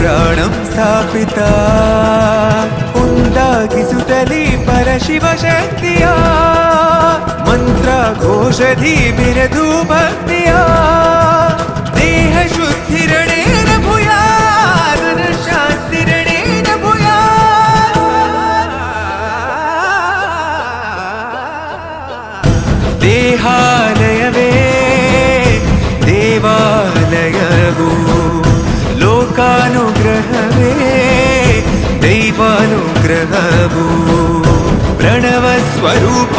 ಪ್ರಾಣಂ ಸ್ಥಾಪಿತ ಉಂಟಾಗಿಸುತ್ತಲಿ ಪರಶಿವ ಶಕ್ತಿಯ ಮಂತ್ರ ಘೋಷಧಿ ಬಿರದು ಭಕ್ತಿಯ ದೇಹ ಶುದ್ಧಿರಣೇನ ಭೂಯಾತ್ ಶಾಂತಿರಣೇನ ಭೂಯಾತ್ ದೇಹಾಲಯವೇ ದೇವಾಲಯವು ಲೋಕಾನುಗ್ರಹವೇ ದೈವಾನುಗ್ರಹವು ಪ್ರಣವ ಸ್ವರೂಪ